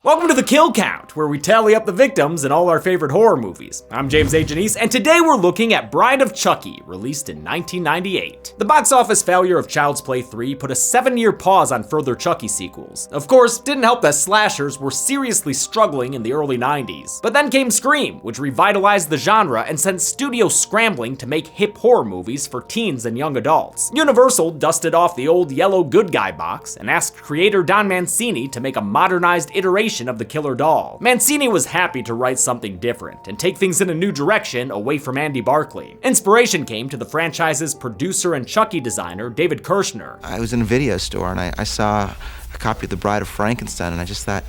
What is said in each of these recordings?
Welcome to the Kill Count, where we tally up the victims in all our favorite horror movies. I'm James A. Janice, and today we're looking at Bride of Chucky, released in 1998. The box office failure of Child's Play 3 put a 7-year pause on further Chucky sequels. Of course, didn't help that slashers were seriously struggling in the early 90s. But then came Scream, which revitalized the genre and sent studios scrambling to make hip horror movies for teens and young adults. Universal dusted off the old yellow good guy box and asked creator Don Mancini to make a modernized iteration of the killer doll. Mancini was happy to write something different and take things in a new direction away from Andy Barclay. Inspiration came to the franchise's producer and Chucky designer, David Kirshner. I was in a video store and I saw a copy of The Bride of Frankenstein, and I just thought,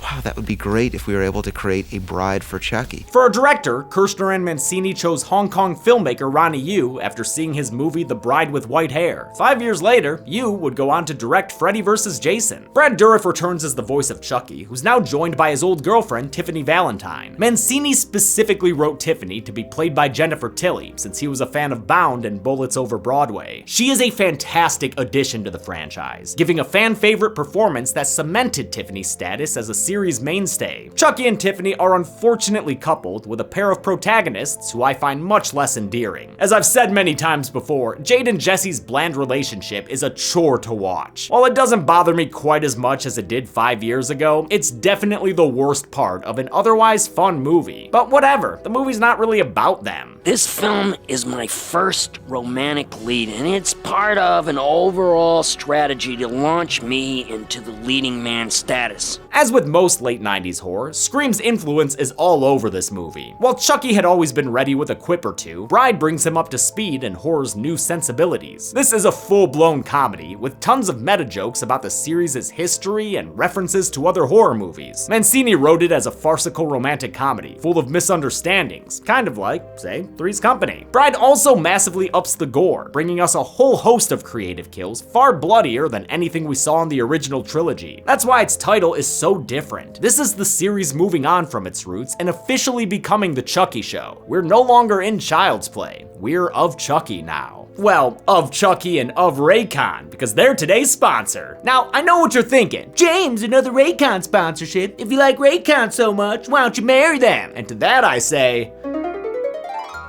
wow, that would be great if we were able to create a bride for Chucky. For a director, Kirshner and Mancini chose Hong Kong filmmaker Ronnie Yu after seeing his movie The Bride with White Hair. 5 years later, Yu would go on to direct Freddy vs. Jason. Brad Dourif returns as the voice of Chucky, who's now joined by his old girlfriend, Tiffany Valentine. Mancini specifically wrote Tiffany to be played by Jennifer Tilly, since he was a fan of Bound and Bullets Over Broadway. She is a fantastic addition to the franchise, giving a fan-favorite performance that cemented Tiffany's status as a series mainstay. Chucky and Tiffany are unfortunately coupled with a pair of protagonists who I find much less endearing. As I've said many times before, Jade and Jesse's bland relationship is a chore to watch. While it doesn't bother me quite as much as it did 5 years ago, it's definitely the worst part of an otherwise fun movie. But whatever, the movie's not really about them. This film is my first romantic lead, and it's part of an overall strategy to launch me into the leading man status. As with most late 90s horror, Scream's influence is all over this movie. While Chucky had always been ready with a quip or two, Bride brings him up to speed in horror's new sensibilities. This is a full-blown comedy with tons of meta jokes about the series' history and references to other horror movies. Mancini wrote it as a farcical romantic comedy, full of misunderstandings, kind of like, say, Three's Company. Bride also massively ups the gore, bringing us a whole host of creative kills far bloodier than anything we saw in the original trilogy. That's why its title is so different. This is the series moving on from its roots and officially becoming the Chucky show. We're no longer in Child's Play. We're of Chucky now. Well, of Chucky and of Raycon, because they're today's sponsor. Now, I know what you're thinking. James, another Raycon sponsorship. If you like Raycon so much, why don't you marry them? And to that I say,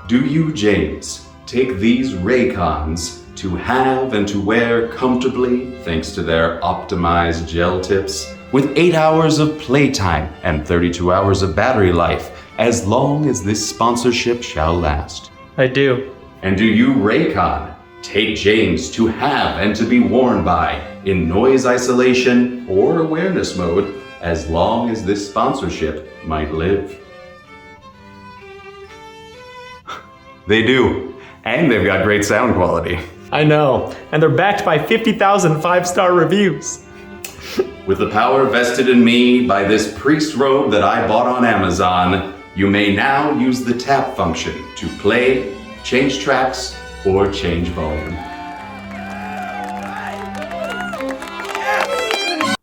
do you, James, take these Raycons to have and to wear comfortably thanks to their optimized gel tips? With 8 hours of playtime and 32 hours of battery life, as long as this sponsorship shall last. I do. And do you, Raycon, take James to have and to be worn by in noise isolation or awareness mode, as long as this sponsorship might live? They do, and they've got great sound quality. I know, and they're backed by 50,000 5-star reviews. With the power vested in me by this priest robe that I bought on Amazon, you may now use the tap function to play, change tracks, or change volume.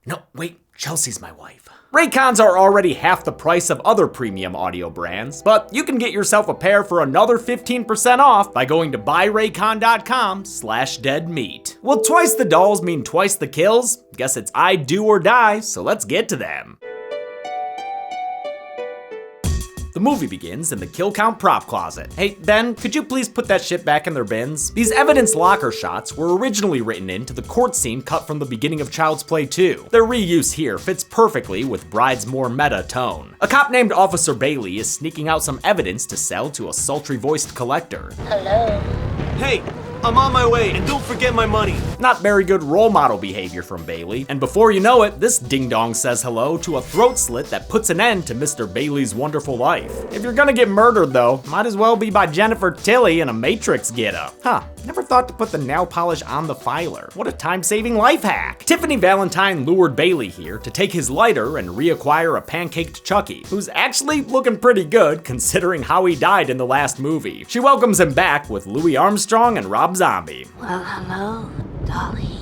no, wait, Chelsea's my wife. Raycons are already half the price of other premium audio brands, but you can get yourself a pair for another 15% off by going to buyraycon.com/deadmeat. Will twice the dolls mean twice the kills? Guess it's I do or die, so let's get to them. The movie begins in the Kill Count prop closet. Hey, Ben, could you please put that shit back in their bins? These evidence locker shots were originally written into the court scene cut from the beginning of Child's Play 2. Their reuse here fits perfectly with Bride's more meta tone. A cop named Officer Bailey is sneaking out some evidence to sell to a sultry-voiced collector. Hello. Hey, I'm on my way, and don't forget my money. Not very good role model behavior from Bailey, and before you know it, this ding-dong says hello to a throat slit that puts an end to Mr. Bailey's wonderful life. If you're gonna get murdered though, might as well be by Jennifer Tilly in a Matrix getup. Never thought to put the nail polish on the filer. What a time-saving life hack. Tiffany Valentine lured Bailey here to take his lighter and reacquire a pancaked Chucky, who's actually looking pretty good considering how he died in the last movie. She welcomes him back with Louis Armstrong and Rob Zombie. Well, hello, Dolly.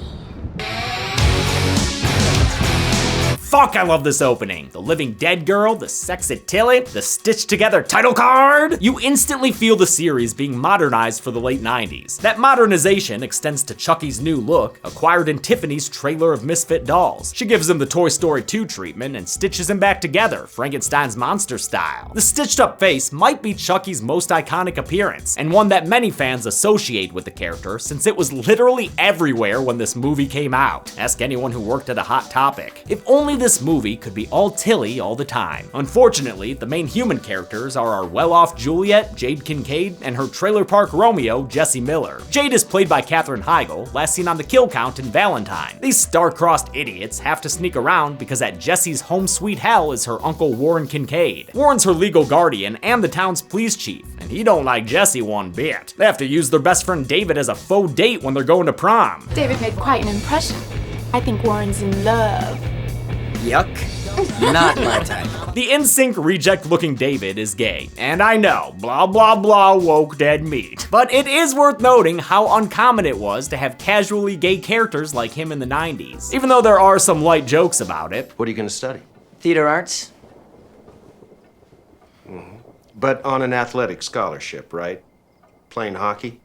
Fuck, I love this opening. The living dead girl, the sexy Tilly, the stitched together title card. You instantly feel the series being modernized for the late 90s. That modernization extends to Chucky's new look, acquired in Tiffany's trailer of Misfit Dolls. She gives him the Toy Story 2 treatment and stitches him back together, Frankenstein's monster style. The stitched up face might be Chucky's most iconic appearance, and one that many fans associate with the character since it was literally everywhere when this movie came out. Ask anyone who worked at a Hot Topic. If only this movie could be all Tilly all the time. Unfortunately, the main human characters are our well-off Juliet, Jade Kincaid, and her trailer park Romeo, Jesse Miller. Jade is played by Katherine Heigl, last seen on The Kill Count in Valentine. These star-crossed idiots have to sneak around because at Jesse's home sweet hell is her uncle Warren Kincaid. Warren's her legal guardian and the town's police chief, and he don't like Jesse one bit. They have to use their best friend David as a faux date when they're going to prom. David made quite an impression. I think Warren's in love. Yuck. Not my type. The in-sync reject-looking David is gay, and I know, blah blah blah woke dead meat. But it is worth noting how uncommon it was to have casually gay characters like him in the 90s, even though there are some light jokes about it. What are you going to study? Theater arts? But on an athletic scholarship, right? Playing hockey?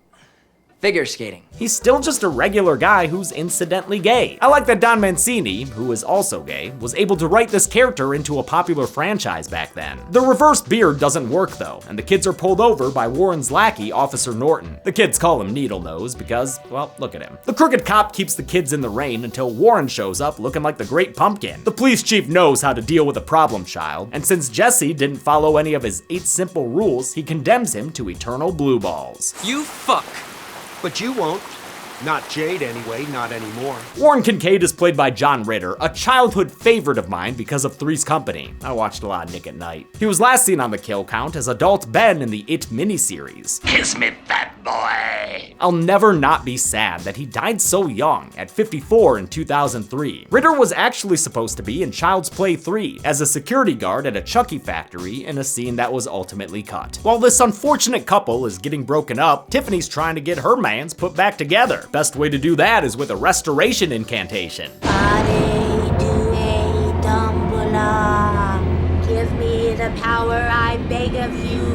Figure skating. He's still just a regular guy who's incidentally gay. I like that Don Mancini, who is also gay, was able to write this character into a popular franchise back then. The reversed beard doesn't work though, and the kids are pulled over by Warren's lackey, Officer Norton. The kids call him Needle Nose because, well, look at him. The crooked cop keeps the kids in the rain until Warren shows up looking like the Great Pumpkin. The police chief knows how to deal with a problem child, and since Jesse didn't follow any of his 8 simple rules, he condemns him to eternal blue balls. You fuck. But you won't. Not Jade anyway, not anymore. Warren Kincaid is played by John Ritter, a childhood favorite of mine because of Three's Company. I watched a lot of Nick at Night. He was last seen on The Kill Count as adult Ben in the It miniseries. Kiss me, fat boy. I'll never not be sad that he died so young, at 54 in 2003. Ritter was actually supposed to be in Child's Play 3 as a security guard at a Chucky factory in a scene that was ultimately cut. While this unfortunate couple is getting broken up, Tiffany's trying to get her mans put back together. Best way to do that is with a restoration incantation. Give me the power, I beg of you.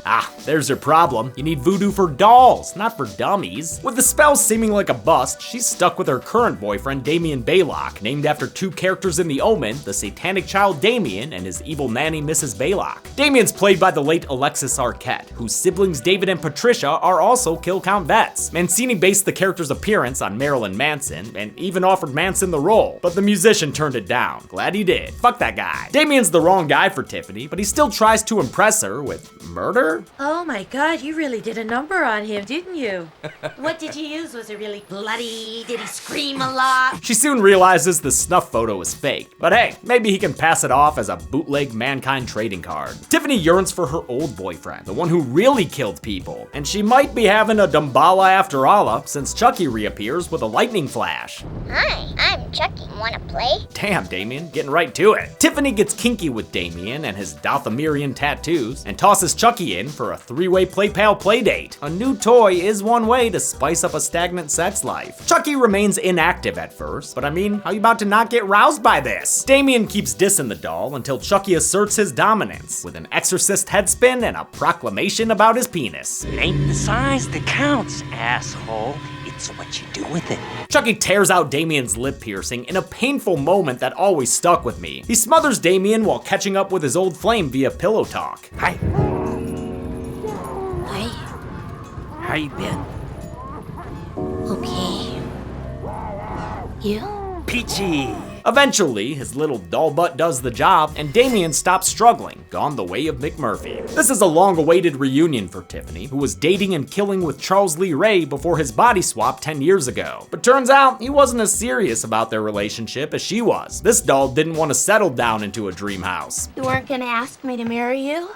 Ah, there's her problem. You need voodoo for dolls, not for dummies. With the spell seeming like a bust, she's stuck with her current boyfriend, Damien Baylock, named after 2 characters in The Omen, the satanic child Damien and his evil nanny, Mrs. Baylock. Damien's played by the late Alexis Arquette, whose siblings David and Patricia are also Kill Count vets. Mancini based the character's appearance on Marilyn Manson, and even offered Manson the role, but the musician turned it down. Glad he did. Fuck that guy. Damien's the wrong guy for Tiffany, but he still tries to impress her with murder? Oh my god, you really did a number on him, didn't you? What did you use? Was it really bloody? Did he scream a lot? She soon realizes the snuff photo is fake, but hey, maybe he can pass it off as a bootleg Mankind trading card. Tiffany yearns for her old boyfriend, the one who really killed people, and she might be having a Dumbala after Allah since Chucky reappears with a lightning flash. Hi, I'm Chucky. Wanna play? Damn, Damien, getting right to it. Tiffany gets kinky with Damien and his Dothamirian tattoos, and tosses Chucky in for a 3-way play pal playdate. A new toy is one way to spice up a stagnant sex life. Chucky remains inactive at first, but I mean, how you about to not get roused by this? Damien keeps dissing the doll until Chucky asserts his dominance with an exorcist headspin and a proclamation about his penis. It ain't the size that counts, asshole. It's what you do with it. Chucky tears out Damien's lip piercing in a painful moment that always stuck with me. He smothers Damien while catching up with his old flame via pillow talk. Hi. Hi. How you been? Okay. You? Peachy. Eventually, his little doll butt does the job, and Damien stops struggling, gone the way of McMurphy. This is a long-awaited reunion for Tiffany, who was dating and killing with Charles Lee Ray before his body swap 10 years ago. But turns out, he wasn't as serious about their relationship as she was. This doll didn't want to settle down into a dream house. You weren't gonna ask me to marry you?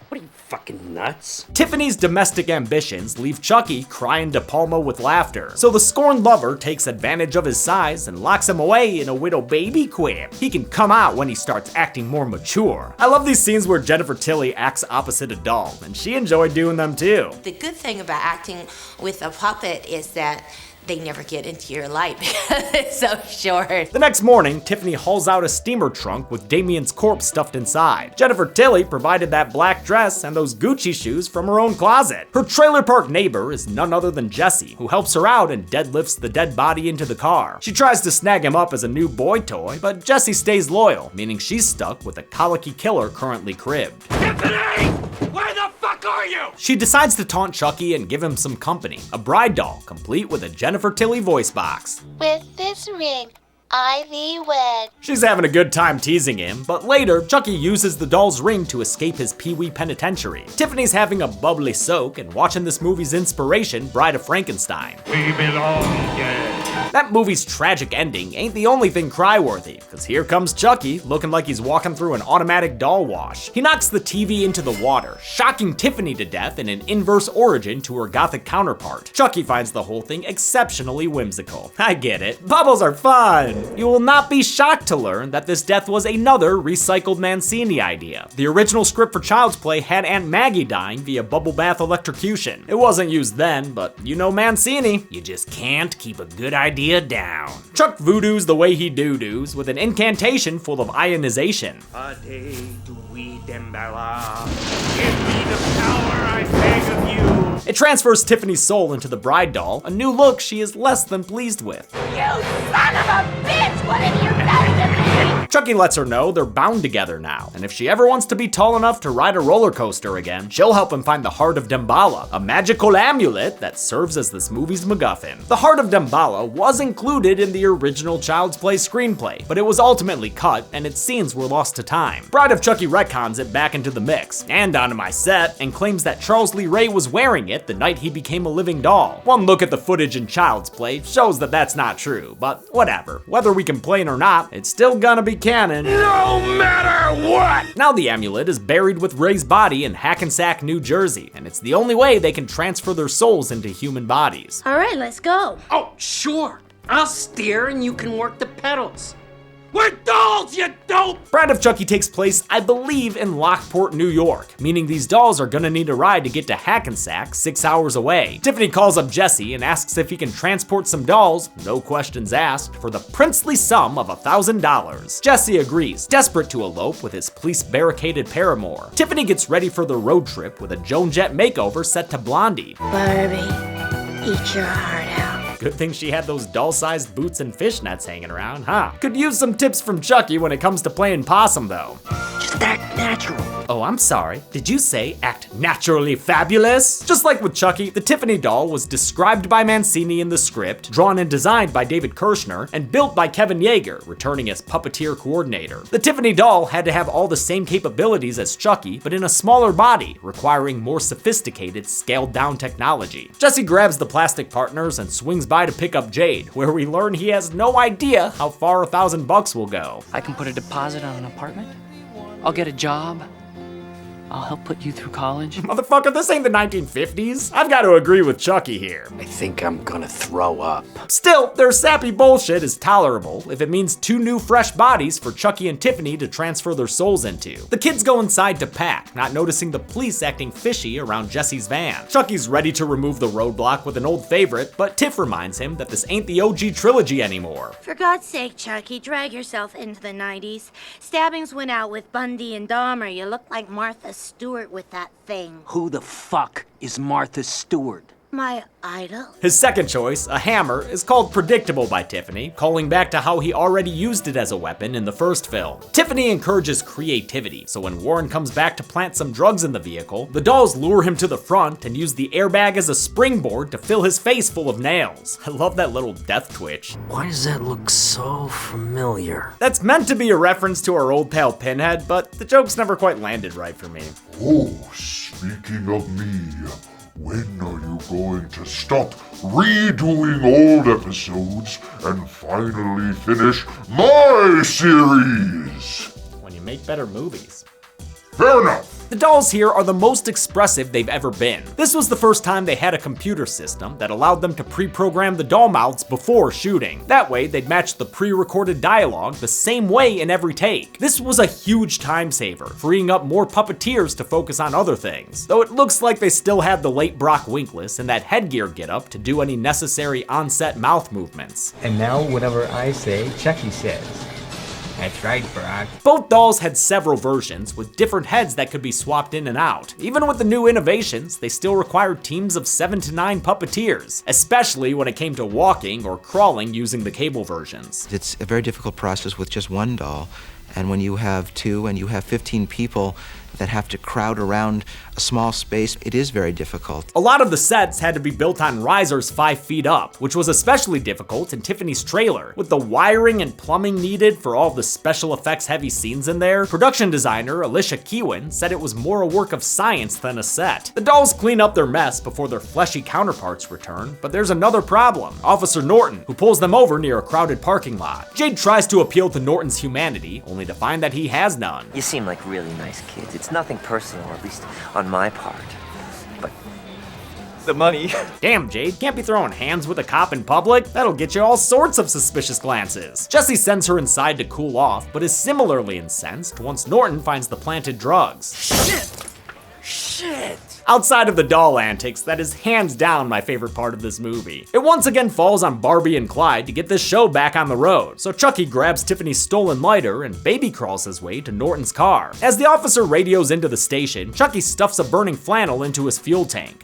What are you, fucking nuts? Tiffany's domestic ambitions leave Chucky crying De Palma with laughter, so the scorned lover takes advantage of his size and locks him away in a widow baby quip. He can come out when he starts acting more mature. I love these scenes where Jennifer Tilly acts opposite a doll, and she enjoyed doing them too. The good thing about acting with a puppet is that they never get into your life because it's so short. The next morning, Tiffany hauls out a steamer trunk with Damien's corpse stuffed inside. Jennifer Tilly provided that black dress and those Gucci shoes from her own closet. Her trailer park neighbor is none other than Jesse, who helps her out and deadlifts the dead body into the car. She tries to snag him up as a new boy toy, but Jesse stays loyal, meaning she's stuck with a colicky killer currently cribbed. Tiffany! Where the fuck are you? She decides to taunt Chucky and give him some company, a bride doll, complete with a Jennifer Tilly voice box. With this ring, I thee wed. She's having a good time teasing him, but later, Chucky uses the doll's ring to escape his Pee-wee penitentiary. Tiffany's having a bubbly soak and watching this movie's inspiration, Bride of Frankenstein. We belong dead. That movie's tragic ending ain't the only thing cry-worthy, because here comes Chucky, looking like he's walking through an automatic doll wash. He knocks the TV into the water, shocking Tiffany to death in an inverse origin to her gothic counterpart. Chucky finds the whole thing exceptionally whimsical. I get it, bubbles are fun! You will not be shocked to learn that this death was another recycled Mancini idea. The original script for Child's Play had Aunt Maggie dying via bubble bath electrocution. It wasn't used then, but you know Mancini, you just can't keep a good idea down. Chuck voodoos the way he doo-doos with an incantation full of ionization. Ade Dui Dembala. Give me the power, I beg of you. It transfers Tiffany's soul into the bride doll, a new look she is less than pleased with. You son of a bitch! What have you done to me? Chucky lets her know they're bound together now, and if she ever wants to be tall enough to ride a roller coaster again, she'll help him find the Heart of Damballa, a magical amulet that serves as this movie's MacGuffin. The Heart of Damballa was included in the original Child's Play screenplay, but it was ultimately cut, and its scenes were lost to time. Bride of Chucky retcons it back into the mix, and onto my set, and claims that Charles Lee Ray was wearing it the night he became a living doll. One look at the footage in Child's Play shows that that's not true, but whatever. Whether we complain or not, it's still gonna be canon. No matter what! Now the amulet is buried with Ray's body in Hackensack, New Jersey, and it's the only way they can transfer their souls into human bodies. All right, let's go. Oh, sure. I'll steer and you can work the pedals. We're dolls, you dope! Bride of Chucky takes place, I believe, in Lockport, New York, meaning these dolls are gonna need a ride to get to Hackensack, 6 hours away. Tiffany calls up Jesse and asks if he can transport some dolls, no questions asked, for the princely sum of $1,000. Jesse agrees, desperate to elope with his police-barricaded paramour. Tiffany gets ready for the road trip with a Joan Jett makeover set to Blondie. Barbie, eat your heart out. Good thing she had those doll-sized boots and fishnets hanging around, huh? Could use some tips from Chucky when it comes to playing possum, though. Just act natural. Oh, I'm sorry. Did you say act naturally fabulous? Just like with Chucky, the Tiffany doll was described by Mancini in the script, drawn and designed by David Kirshner, and built by Kevin Yeager, returning as puppeteer coordinator. The Tiffany doll had to have all the same capabilities as Chucky, but in a smaller body, requiring more sophisticated, scaled-down technology. Jesse grabs the plastic partners and swings by to pick up Jade, where we learn he has no idea how far $1,000 will go. I can put a deposit on an apartment. I'll get a job. I'll help put you through college. Motherfucker, this ain't the 1950s. I've got to agree with Chucky here. I think I'm gonna throw up. Still, their sappy bullshit is tolerable if it means 2 new fresh bodies for Chucky and Tiffany to transfer their souls into. The kids go inside to pack, not noticing the police acting fishy around Jesse's van. Chucky's ready to remove the roadblock with an old favorite, but Tiff reminds him that this ain't the OG trilogy anymore. For God's sake, Chucky, drag yourself into the 90s. Stabbings went out with Bundy and Dahmer. You look like Martha Stewart with that thing. Who the fuck is Martha Stewart? My idol? His second choice, a hammer, is called Predictable by Tiffany, calling back to how he already used it as a weapon in the first film. Tiffany encourages creativity, so when Warren comes back to plant some drugs in the vehicle, the dolls lure him to the front and use the airbag as a springboard to fill his face full of nails. I love that little death twitch. Why does that look so familiar? That's meant to be a reference to our old pal Pinhead, but the joke's never quite landed right for me. Oh, speaking of me, when are you going to stop redoing old episodes and finally finish my series? When you make better movies. Fair enough. The dolls here are the most expressive they've ever been. This was the first time they had a computer system that allowed them to pre-program the doll mouths before shooting. That way, they'd match the pre-recorded dialogue the same way in every take. This was a huge time saver, freeing up more puppeteers to focus on other things. Though it looks like they still had the late Brock Winkless and that headgear getup to do any necessary on-set mouth movements. And now whatever I say, Chucky says. That's right, Brock. Both dolls had several versions with different heads that could be swapped in and out. Even with the new innovations, they still required teams of 7 to 9 puppeteers, especially when it came to walking or crawling using the cable versions. It's a very difficult process with just one doll, and when you have 2 and you have 15 people that have to crowd around a small space, it is very difficult. A lot of the sets had to be built on risers 5 feet up, which was especially difficult in Tiffany's trailer. With the wiring and plumbing needed for all of the special effects heavy scenes in there, production designer Alicia Kewen said it was more a work of science than a set. The dolls clean up their mess before their fleshy counterparts return, but there's another problem. Officer Norton, who pulls them over near a crowded parking lot. Jade tries to appeal to Norton's humanity, only to find that he has none. You seem like really nice kids. It's nothing personal, at least on my part. But the money. Damn, Jade, can't be throwing hands with a cop in public. That'll get you all sorts of suspicious glances. Jesse sends her inside to cool off, but is similarly incensed once Norton finds the planted drugs. Shit! Outside of the doll antics, that is hands down my favorite part of this movie. It once again falls on Barbie and Clyde to get this show back on the road, so Chucky grabs Tiffany's stolen lighter and baby crawls his way to Norton's car. As the officer radios into the station, Chucky stuffs a burning flannel into his fuel tank.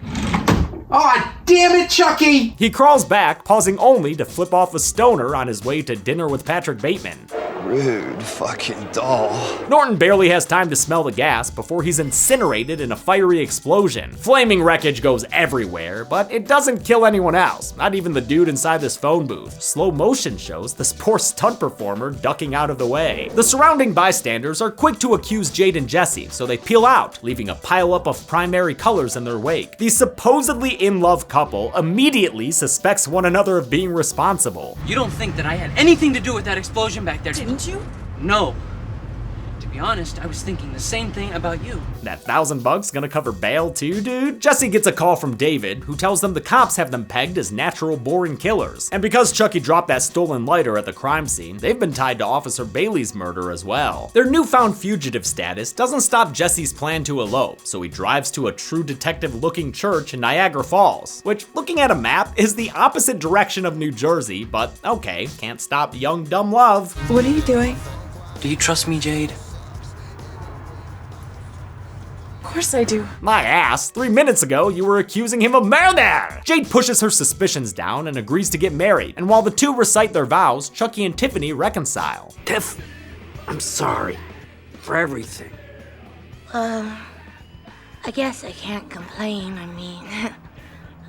Aw, damn it, Chucky! He crawls back, pausing only to flip off a stoner on his way to dinner with Patrick Bateman. Rude fucking doll. Norton barely has time to smell the gas before he's incinerated in a fiery explosion. Flaming wreckage goes everywhere, but it doesn't kill anyone else, not even the dude inside this phone booth. Slow motion shows this poor stunt performer ducking out of the way. The surrounding bystanders are quick to accuse Jade and Jesse, so they peel out, leaving a pileup of primary colors in their wake. The supposedly in-love couple immediately suspects one another of being responsible. You don't think that I had anything to do with that explosion back there, didn't you? No. To be honest, I was thinking the same thing about you. That $1,000 gonna cover bail too, dude? Jesse gets a call from David, who tells them the cops have them pegged as natural born killers. And because Chucky dropped that stolen lighter at the crime scene, they've been tied to Officer Bailey's murder as well. Their newfound fugitive status doesn't stop Jesse's plan to elope, so he drives to a true detective-looking church in Niagara Falls, which, looking at a map, is the opposite direction of New Jersey, but okay, can't stop young dumb love. What are you doing? Do you trust me, Jade? Of course I do. My ass, 3 minutes ago you were accusing him of murder! Jade pushes her suspicions down and agrees to get married, and while the two recite their vows, Chucky and Tiffany reconcile. Tiff, I'm sorry for everything. I guess I can't complain. I mean,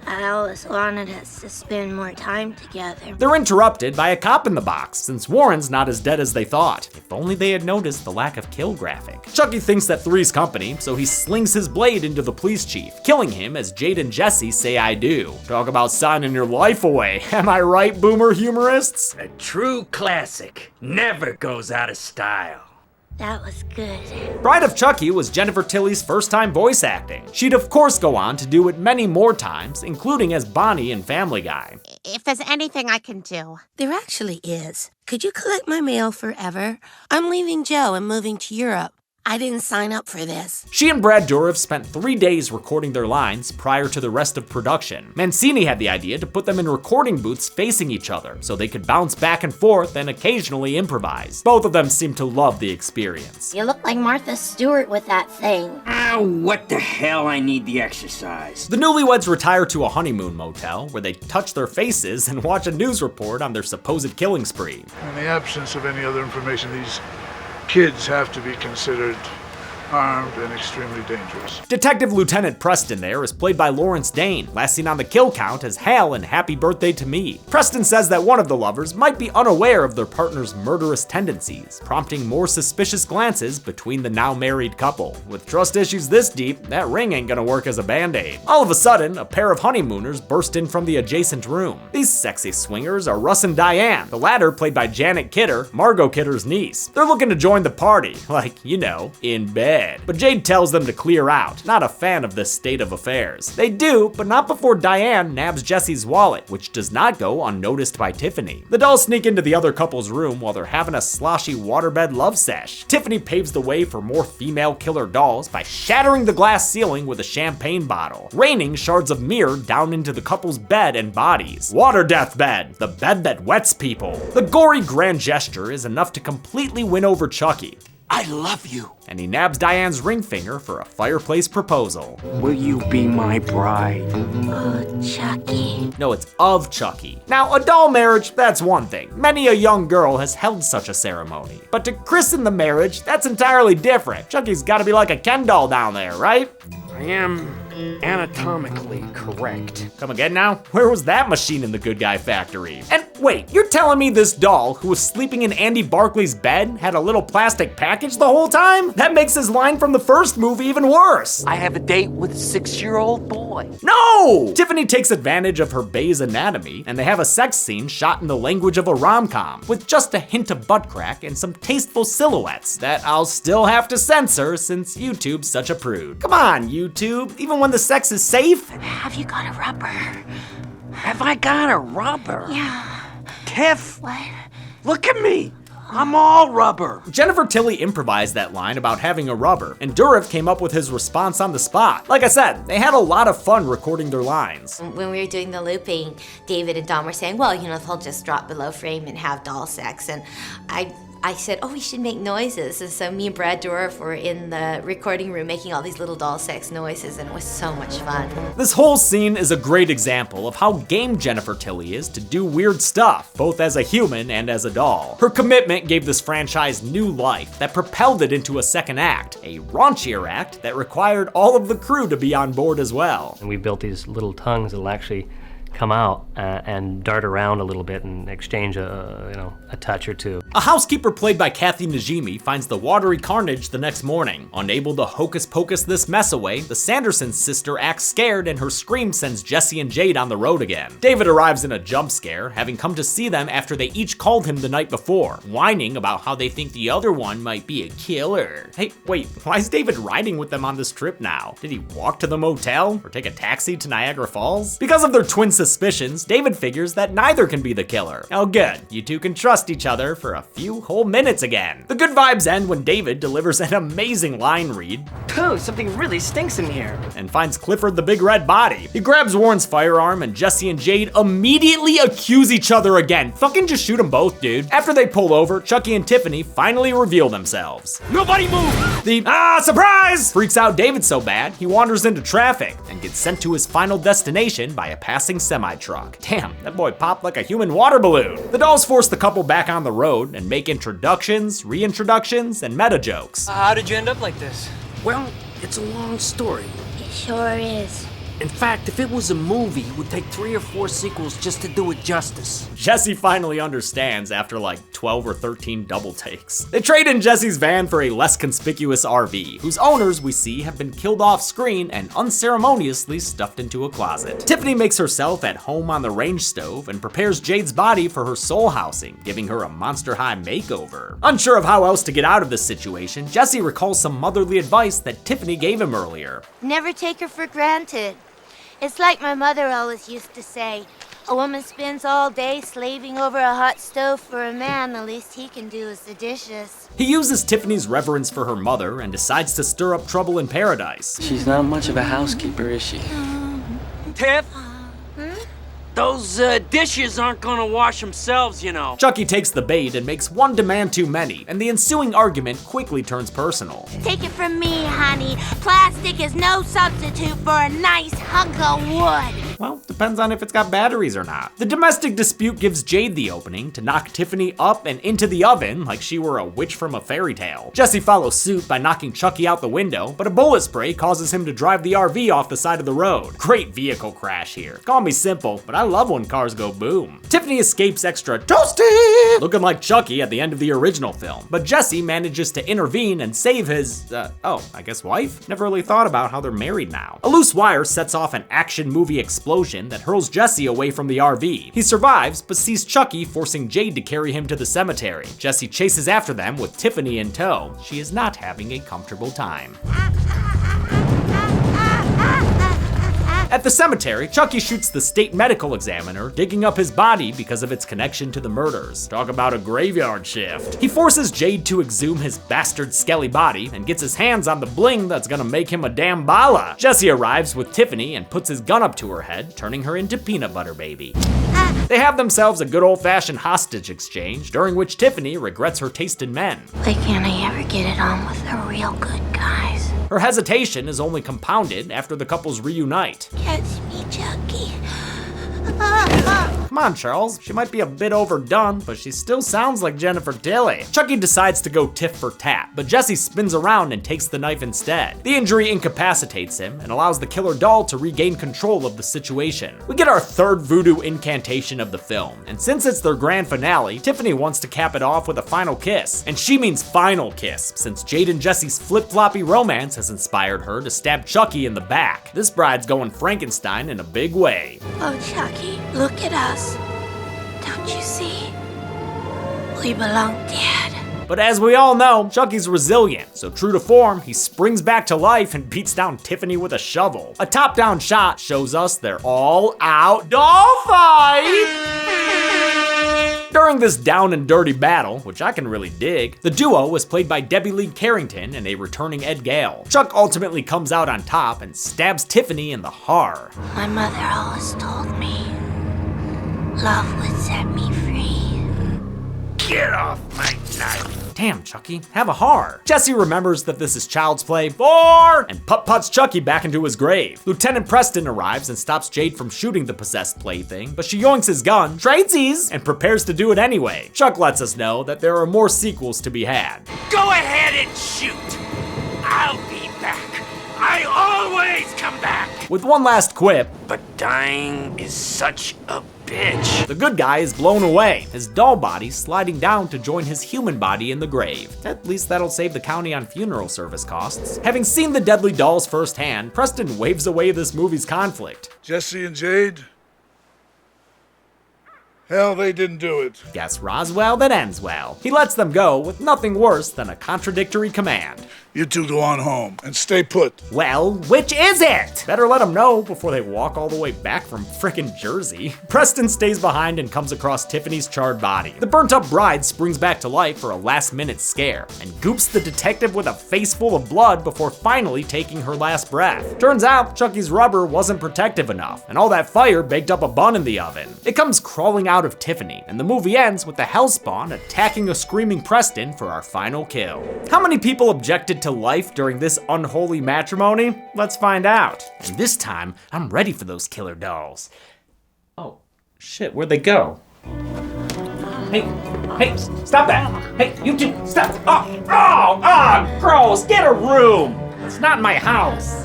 I always wanted us to spend more time together. They're interrupted by a cop in the box, since Warren's not as dead as they thought. If only they had noticed the lack of kill graphic. Chucky thinks that Three's company, so he slings his blade into the police chief, killing him as Jade and Jesse say I do. Talk about signing your life away. Am I right, boomer humorists? A true classic. Never goes out of style. That was good. Bride of Chucky was Jennifer Tilly's first time voice acting. She'd of course go on to do it many more times, including as Bonnie in Family Guy. If there's anything I can do. There actually is. Could you collect my mail forever? I'm leaving Joe and moving to Europe. I didn't sign up for this. She and Brad Dourif spent 3 days recording their lines prior to the rest of production. Mancini had the idea to put them in recording booths facing each other so they could bounce back and forth and occasionally improvise. Both of them seemed to love the experience. You look like Martha Stewart with that thing. Ah, what the hell? I need the exercise. The newlyweds retire to a honeymoon motel where they touch their faces and watch a news report on their supposed killing spree. In the absence of any other information, these kids have to be considered armed and extremely dangerous. Detective Lieutenant Preston there is played by Lawrence Dane, last seen on the kill count as Hal in Happy Birthday to Me. Preston says that one of the lovers might be unaware of their partner's murderous tendencies, prompting more suspicious glances between the now married couple. With trust issues this deep, that ring ain't gonna work as a band-aid. All of a sudden, a pair of honeymooners burst in from the adjacent room. These sexy swingers are Russ and Diane, the latter played by Janet Kidder, Margot Kidder's niece. They're looking to join the party, like, you know, in bed. bed. But Jade tells them to clear out, not a fan of this state of affairs. They do, but not before Diane nabs Jesse's wallet, which does not go unnoticed by Tiffany. The dolls sneak into the other couple's room while they're having a sloshy waterbed love sesh. Tiffany paves the way for more female killer dolls by shattering the glass ceiling with a champagne bottle, raining shards of mirror down into the couple's bed and bodies. Water death bed, the bed that wets people. The gory grand gesture is enough to completely win over Chucky. I love you. And he nabs Diane's ring finger for a fireplace proposal. Will you be my bride? Oh, Chucky. No, it's of Chucky. Now, a doll marriage, that's one thing. Many a young girl has held such a ceremony. But to christen the marriage, that's entirely different. Chucky's gotta be like a Ken doll down there, right? I am anatomically correct. Come again now? Where was that machine in the Good Guy Factory? And wait, you're telling me this doll, who was sleeping in Andy Barclay's bed, had a little plastic package the whole time? That makes his line from the first movie even worse. I have a date with a 6-year-old boy. No! Tiffany takes advantage of her Bayes anatomy, and they have a sex scene shot in the language of a rom-com, with just a hint of butt crack and some tasteful silhouettes that I'll still have to censor since YouTube's such a prude. Come on, YouTube, even when the sex is safe? Have you got a rubber? Have I got a rubber? Yeah. Tiff, What? look at me. I'm all rubber. Jennifer Tilly improvised that line about having a rubber, and Dourif came up with his response on the spot. Like I said, they had a lot of fun recording their lines. When we were doing the looping, David and Dom were saying, well, you know, they'll just drop below frame and have doll sex. And I said, oh, we should make noises. And so me and Brad Dourif were in the recording room making all these little doll sex noises, and it was so much fun. This whole scene is a great example of how game Jennifer Tilly is to do weird stuff, both as a human and as a doll. Her commitment gave this franchise new life that propelled it into a second act, a raunchier act that required all of the crew to be on board as well. And we built these little tongues that'll actually come out and dart around a little bit and exchange a touch or two. A housekeeper played by Kathy Najimy finds the watery carnage the next morning. Unable to hocus pocus this mess away, the Sanderson sister acts scared and her scream sends Jesse and Jade on the road again. David arrives in a jump scare, having come to see them after they each called him the night before, whining about how they think the other one might be a killer. Hey, wait, why is David riding with them on this trip now? Did he walk to the motel or take a taxi to Niagara Falls? Because of their twin suspicions, David figures that neither can be the killer. Oh good, you two can trust each other for a few whole minutes again. The good vibes end when David delivers an amazing line read. Oh, something really stinks in here. And finds Clifford the Big Red Body. He grabs Warren's firearm and Jesse and Jade immediately accuse each other again. Fucking just shoot them both, dude. After they pull over, Chucky and Tiffany finally reveal themselves. Nobody move! The surprise! Freaks out David so bad, he wanders into traffic and gets sent to his final destination by a passing semi-truck. Damn, that boy popped like a human water balloon. The dolls force the couple back on the road and make introductions, reintroductions, and meta jokes. How did you end up like this? Well, it's a long story. It sure is. In fact, if it was a movie, it would take 3 or 4 sequels just to do it justice. Jesse finally understands after like 12 or 13 double takes. They trade in Jesse's van for a less conspicuous RV, whose owners we see have been killed off screen and unceremoniously stuffed into a closet. Tiffany makes herself at home on the range stove and prepares Jade's body for her soul housing, giving her a Monster High makeover. Unsure of how else to get out of this situation, Jesse recalls some motherly advice that Tiffany gave him earlier. Never take her for granted. It's like my mother always used to say, a woman spends all day slaving over a hot stove for a man, the least he can do is the dishes. He uses Tiffany's reverence for her mother and decides to stir up trouble in paradise. She's not much of a housekeeper, is she? Tiff? Those dishes aren't gonna wash themselves, you know. Chucky takes the bait and makes one demand too many, and the ensuing argument quickly turns personal. Take it from me, honey. Plastic is no substitute for a nice hunk of wood. Well, depends on if it's got batteries or not. The domestic dispute gives Jade the opening to knock Tiffany up and into the oven like she were a witch from a fairy tale. Jesse follows suit by knocking Chucky out the window, but a bullet spray causes him to drive the RV off the side of the road. Great vehicle crash here. Call me simple, but I love when cars go boom. Tiffany escapes extra toasty, looking like Chucky at the end of the original film, but Jesse manages to intervene and save his, I guess wife? Never really thought about how they're married now. A loose wire sets off an action movie explosion explosion that hurls Jesse away from the RV. He survives, but sees Chucky forcing Jade to carry him to the cemetery. Jesse chases after them with Tiffany in tow. She is not having a comfortable time. At the cemetery, Chucky shoots the state medical examiner, digging up his body because of its connection to the murders. Talk about a graveyard shift. He forces Jade to exhume his bastard skelly body and gets his hands on the bling that's gonna make him a damn bala. Jesse arrives with Tiffany and puts his gun up to her head, turning her into Peanut Butter Baby. They have themselves a good old-fashioned hostage exchange, during which Tiffany regrets her taste in men. Why can't I ever get it on with the real good guys? Her hesitation is only compounded after the couples reunite. Catch me, Chucky. Come on, Charles. She might be a bit overdone, but she still sounds like Jennifer Tilly. Chucky decides to go tit for tat, but Jesse spins around and takes the knife instead. The injury incapacitates him and allows the killer doll to regain control of the situation. We get our third voodoo incantation of the film, and since it's their grand finale, Tiffany wants to cap it off with a final kiss. And she means final kiss, since Jade and Jesse's flip-floppy romance has inspired her to stab Chucky in the back. This bride's going Frankenstein in a big way. Oh, Chucky, look at us. Don't you see? We belong dead. But as we all know, Chucky's resilient, so true to form, he springs back to life and beats down Tiffany with a shovel. A top-down shot shows us their all-out doll fight! During this down and dirty battle, which I can really dig, the duo was played by Debbie Lee Carrington and a returning Ed Gale. Chuck ultimately comes out on top and stabs Tiffany in the heart. My mother always told me love would set me free. Get off my knife! Damn, Chucky, have a heart. Jesse remembers that this is Child's Play 4 and putt-putts Chucky back into his grave. Lieutenant Preston arrives and stops Jade from shooting the possessed plaything, but she yoinks his gun, tradesies, and prepares to do it anyway. Chuck lets us know that there are more sequels to be had. Go ahead and shoot! I'll be back. I always come back! With one last quip, but dying is such a bitch. The good guy is blown away, his doll body sliding down to join his human body in the grave. At least that'll save the county on funeral service costs. Having seen the deadly dolls firsthand, Preston waves away this movie's conflict. Jesse and Jade? Hell, they didn't do it. Guess Roswell that ends well. He lets them go with nothing worse than a contradictory command. You two go on home and stay put. Well, which is it? Better let them know before they walk all the way back from frickin' Jersey. Preston stays behind and comes across Tiffany's charred body. The burnt up bride springs back to life for a last minute scare and goops the detective with a face full of blood before finally taking her last breath. Turns out Chucky's rubber wasn't protective enough and all that fire baked up a bun in the oven. It comes crawling out of Tiffany and the movie ends with the Hellspawn attacking a screaming Preston for our final kill. How many people objected to life during this unholy matrimony? Let's find out. And this time, I'm ready for those killer dolls. Oh, shit, where'd they go? Hey, stop that! Hey, you two, stop! Oh, gross, get a room! It's not my house.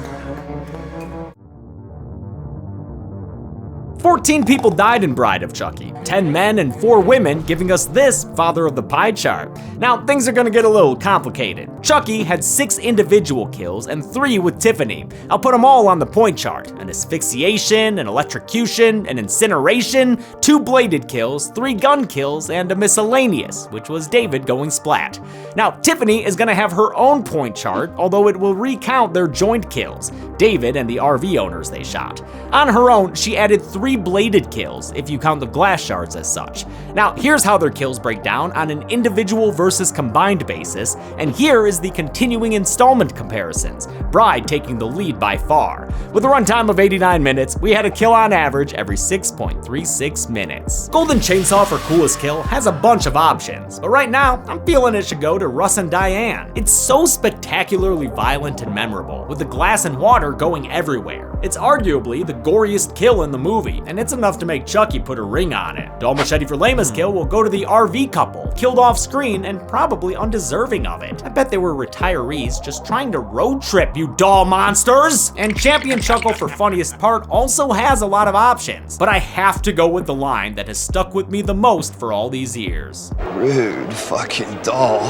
14 people died in Bride of Chucky, 10 men and 4 women, giving us this father of the pie chart. Now, things are gonna get a little complicated. Chucky had 6 individual kills and 3 with Tiffany. I'll put them all on the point chart. An asphyxiation, an electrocution, an incineration, 2 bladed kills, 3 gun kills, and a miscellaneous, which was David going splat. Now, Tiffany is gonna have her own point chart, although it will recount their joint kills, David and the RV owners they shot. On her own, she added 3 bladed kills, if you count the glass shards as such. Now, here's how their kills break down on an individual versus combined basis, and here is the continuing installment comparisons, Bride taking the lead by far. With a runtime of 89 minutes, we had a kill on average every 6.36 minutes. Golden Chainsaw for coolest kill has a bunch of options, but right now, I'm feeling it should go to Russ and Diane. It's so spectacularly violent and memorable, with the glass and water going everywhere. It's arguably the goriest kill in the movie, movie, and it's enough to make Chucky put a ring on it. Doll Machete for Lamest Kill will go to the RV couple, killed off screen and probably undeserving of it. I bet they were retirees just trying to road trip, you doll monsters! And Champion Chuckle for Funniest Part also has a lot of options, but I have to go with the line that has stuck with me the most for all these years. Rude fucking doll.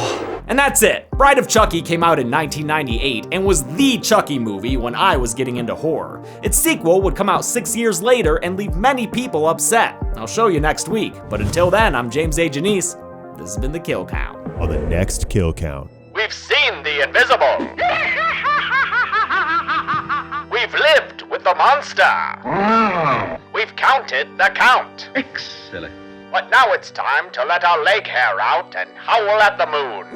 And that's it. Bride of Chucky came out in 1998 and was the Chucky movie when I was getting into horror. Its sequel would come out 6 years later and leave many people upset. I'll show you next week, but until then, I'm James A. Janice. This has been The Kill Count. On the next Kill Count. We've seen the invisible. We've lived with the monster. We've counted the count. Excellent. But now it's time to let our leg hair out and howl at the moon.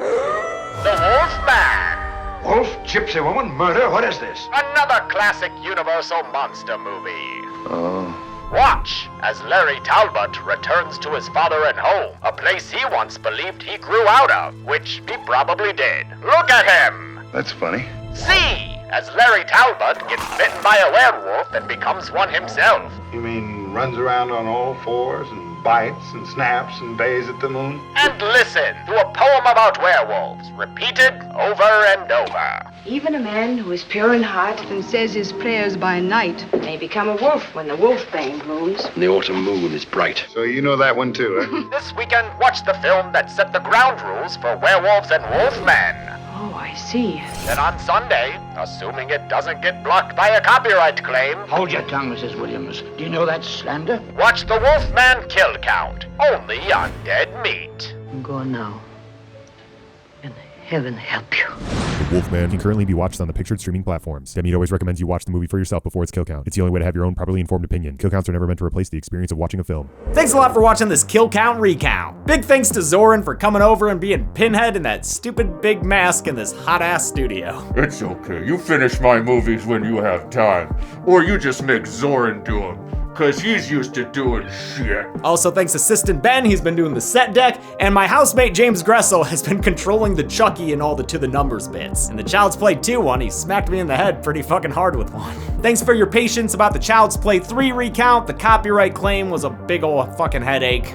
The Wolfman. Wolf, gypsy woman, murder, what is this? Another classic Universal monster movie. Oh. Watch as Larry Talbot returns to his father and home, a place he once believed he grew out of, which he probably did. Look at him! That's funny. See as Larry Talbot gets bitten by a werewolf and becomes one himself. You mean runs around on all fours and bites and snaps and bays at the moon? And listen to a poem about werewolves, repeated over and over. Even a man who is pure in heart and says his prayers by night may become a wolf when the wolfbane blooms. And the autumn moon is bright. So you know that one too, huh? This weekend, watch the film that set the ground rules for werewolves and wolfmen. Oh, I see. Then on Sunday, assuming it doesn't get blocked by a copyright claim... Hold your tongue, Mrs. Williams. Do you know that's slander? Watch the Wolfman Kill Count, only on Dead Meat. I'm going now. And heaven help you. The Wolfman can currently be watched on the pictured streaming platforms. Dead Meat always recommends you watch the movie for yourself before its kill count. It's the only way to have your own properly informed opinion. Kill counts are never meant to replace the experience of watching a film. Thanks a lot for watching this Kill Count recount. Big thanks to Zoran for coming over and being Pinhead in that stupid big mask in this hot-ass studio. It's okay. You finish my movies when you have time. Or you just make Zoran do them. Cause he's used to doing shit. Also, thanks Assistant Ben, he's been doing the set deck, and my housemate James Gressel has been controlling the Chucky and all the To The Numbers bits. In the Child's Play 2 one, he smacked me in the head pretty fucking hard with one. Thanks for your patience about the Child's Play 3 recount. The copyright claim was a big ol' fucking headache.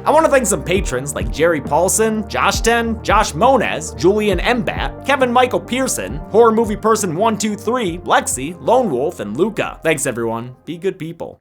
I want to thank some patrons like Jerry Paulson, Josh Ten, Josh Moniz, Julian Embat, Kevin Michael Pearson, Horror Movie Person 123, Lexi, Lone Wolf, and Luca. Thanks everyone. Be good people.